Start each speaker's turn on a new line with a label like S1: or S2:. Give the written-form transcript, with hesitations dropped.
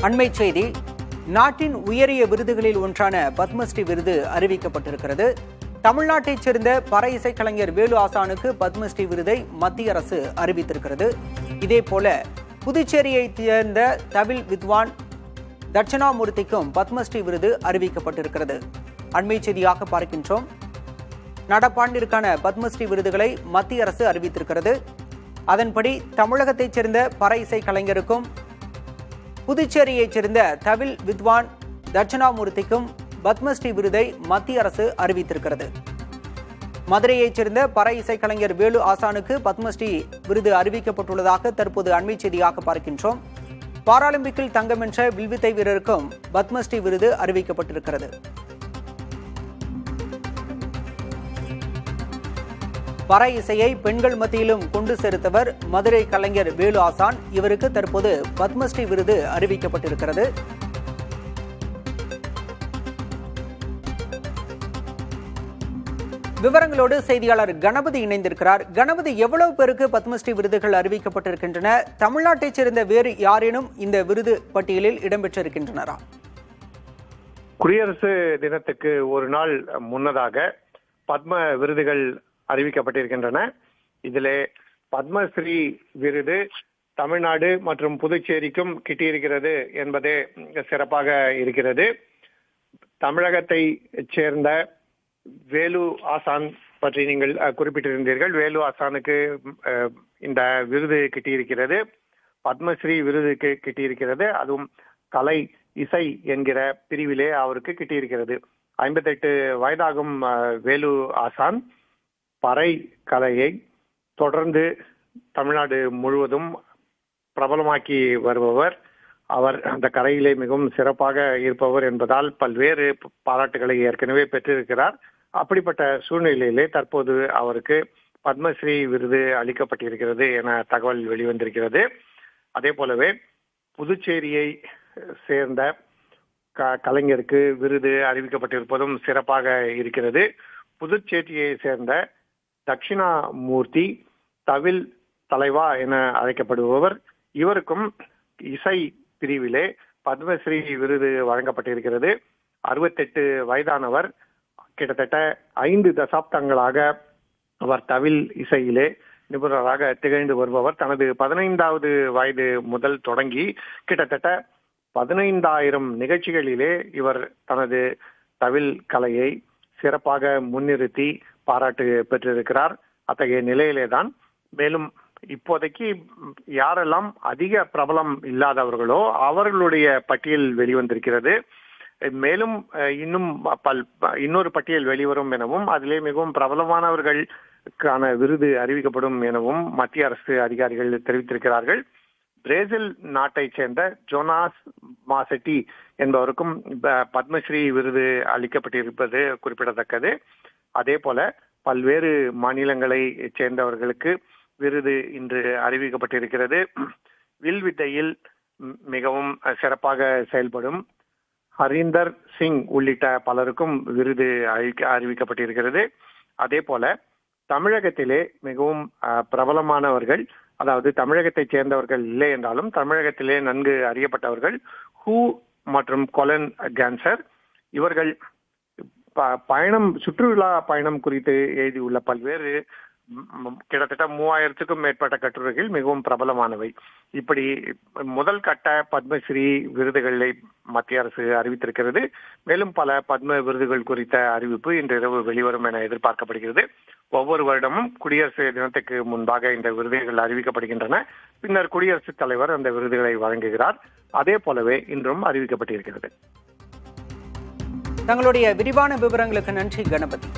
S1: அண்மை செய்தி. நாட்டின் உயரிய விருதுகளில் ஒன்றான பத்மஸ்ரீ விருது அறிவிக்கப்பட்டிருக்கிறது. தமிழ்நாட்டைச் சேர்ந்த பற இசைக்கலைஞர் வேலு ஆசானுக்கு பத்மஸ்ரீ விருதை மத்திய அரசு அறிவித்திருக்கிறது. இதேபோல புதுச்சேரியைச் சேர்ந்த தவில் வித்வான் தட்சணாமூர்த்திக்கும் பத்மஸ்ரீ விருது அறிவிக்கப்பட்டிருக்கிறது. அண்மை செய்தியாக பார்க்கின்றோம். நடப்பாண்டிற்கான பத்மஸ்ரீ விருதுகளை மத்திய அரசு அறிவித்திருக்கிறது. அதன்படி தமிழகத்தைச் சேர்ந்த பற இசை கலைஞருக்கும் புதுச்சேரியைச் சேர்ந்த தவில் வித்வான் தட்சணாமூர்த்திக்கும் பத்மஸ்ரீ விருதை மத்திய அரசு அறிவித்திருக்கிறது. மதுரையைச் சேர்ந்த பற இசைக்கலைஞர் வேலு ஆசானுக்கு பத்மஸ்ரீ விருது அறிவிக்கப்பட்டுள்ளதாக தற்போது அண்மை செய்தியாக பார்க்கின்றோம். பாராலிம்பிக்கில் தங்கம் வென்ற வில்வித்தை வீரருக்கும் பத்மஸ்ரீ விருது அறிவிக்கப்பட்டிருக்கிறது. பற இசையை பெண்கள் மத்தியிலும் கொண்டு சேர்த்தவர் மதுரை கலைஞர் வேலு ஆசான். இவருக்கு தற்போது பத்மஸ்ரீ விருது அறிவிக்கப்பட்டிருக்கிறது. விவரங்களோடு செய்தியாளர் கணபதி இணைந்திருக்கிறார். கணபதி, எவ்வளவு பேருக்கு பத்மஸ்ரீ விருதுகள் அறிவிக்கப்பட்டிருக்கின்றன? தமிழ்நாட்டைச் சேர்ந்த வேறு யாரேனும் இந்த விருது பட்டியலில் இடம்பெற்றிருக்கின்றனரா?
S2: குடியரசு தினத்துக்கு ஒரு நாள் முன்னதாக பத்ம விருதுகள் அறிவிக்கப்பட்டிருக்கின்றன. இதிலே பத்மஸ்ரீ விருது தமிழ்நாடு மற்றும் புதுச்சேரிக்கும் கிட்டியிருக்கிறது என்பதே சிறப்பாக இருக்கிறது. தமிழகத்தை சேர்ந்த வேலு ஆசான் பற்றி நீங்கள் குறிப்பிட்டிருந்தீர்கள். வேலு ஆசானுக்கு இந்த விருது கிட்டியிருக்கிறது. பத்மஸ்ரீ விருது கிட்டியிருக்கிறது. அதுவும் கலை இசை என்கிற பிரிவிலே அவருக்கு கிட்டியிருக்கிறது. 58 வயதாகும் வேலு ஆசான் பறை கலையை தொடர்ந்து தமிழ்நாடு முழுவதும் பிரபலமாக்கி வருபவர். அவர் அந்த கலையிலே மிகவும் சிறப்பாக இருப்பவர் என்பதால் பல்வேறு பாராட்டுகளை ஏற்கனவே பெற்றிருக்கிறார். அப்படிப்பட்ட சூழ்நிலையிலே தற்போது அவருக்கு பத்மஸ்ரீ விருது அளிக்கப்பட்டிருக்கிறது என தகவல் வெளிவந்திருக்கிறது. அதே போலவே புதுச்சேரியை சேர்ந்த கலைஞருக்கு விருது அறிவிக்கப்பட்டிருப்பதும் சிறப்பாக இருக்கிறது. புதுச்சேரியை சேர்ந்த தட்சிணாமூர்த்தி தவில் தலைவா என அழைக்கப்படுபவர். இவருக்கும் இசை பிரிவிலே பத்மஸ்ரீ விருது வழங்கப்பட்டிருக்கிறது. 68 வயதானவர். கிட்டத்தட்ட 5 தசாப்தங்களாக அவர் தவில் இசையிலே நிபுணராக திகழ்ந்து வருபவர். தனது 15வது வயது முதல் தொடங்கி கிட்டத்தட்ட 15,000 நிகழ்ச்சிகளிலே இவர் தனது தவில் கலையை சிறப்பாக முன்னிறுத்தி பாராட்டு பெற்றிருக்கிறார். அத்தகைய நிலையிலேதான் மேலும் இப்போதைக்கு யாரெல்லாம் அதிக பிரபலம் இல்லாதவர்களோ அவர்களுடைய பட்டியல் வெளிவந்திருக்கிறது. மேலும் இன்னொரு பட்டியல் வெளிவரும் எனவும் அதிலே மிகவும் பிரபலமானவர்களுக்கான விருது அறிவிக்கப்படும் எனவும் மத்திய அரசு அதிகாரிகள் தெரிவித்திருக்கிறார்கள். பிரேசில் நாட்டை சேர்ந்த ஜோனாஸ் மாசெட்டி என்பவருக்கும் பத்மஸ்ரீ விருது அளிக்கப்பட்டிருப்பது குறிப்பிடத்தக்கது. அதே போல பல்வேறு மாநிலங்களை சேர்ந்தவர்களுக்கு விருது இன்று அறிவிக்கப்பட்டிருக்கிறது. வில்வித்தையில் மிகவும் சிறப்பாக செயல்படும் ஹரீந்தர் சிங் உள்ளிட்ட பலருக்கும் விருது அறிவிக்கப்பட்டிருக்கிறது. அதே போல தமிழகத்திலே மிகவும் பிரபலமானவர்கள், அதாவது தமிழகத்தை சேர்ந்தவர்கள் இல்லை என்றாலும் தமிழகத்திலே நன்கு அறியப்பட்டவர்கள் ஹூ மற்றும் கொலன் கேன்சர். இவர்கள் சுற்றுலா பயணம் குறித்து எழுதியுள்ள பல்வேறு கிட்டத்தட்ட 3000க்கும் மேற்பட்ட கட்டுரைகள் மிகவும் பிரபலமானவை. இப்படி முதல் கட்ட பத்மஸ்ரீ விருதுகளை மத்திய அரசு அறிவித்திருக்கிறது. மேலும் பல பத்ம விருதுகள் குறித்த அறிவிப்பு இன்று இரவு வெளிவரும் என எதிர்பார்க்கப்படுகிறது. ஒவ்வொரு வருடமும் குடியரசு தினத்துக்கு முன்பாக இந்த விருதுகள் அறிவிக்கப்படுகின்றன. பின்னர் குடியரசுத் தலைவர் அந்த விருதுகளை வழங்குகிறார். அதே போலவே இன்றும் அறிவிக்கப்பட்டிருக்கிறது.
S1: தங்களுடைய விரிவான விவரங்களுக்கு நன்றி கணபதி.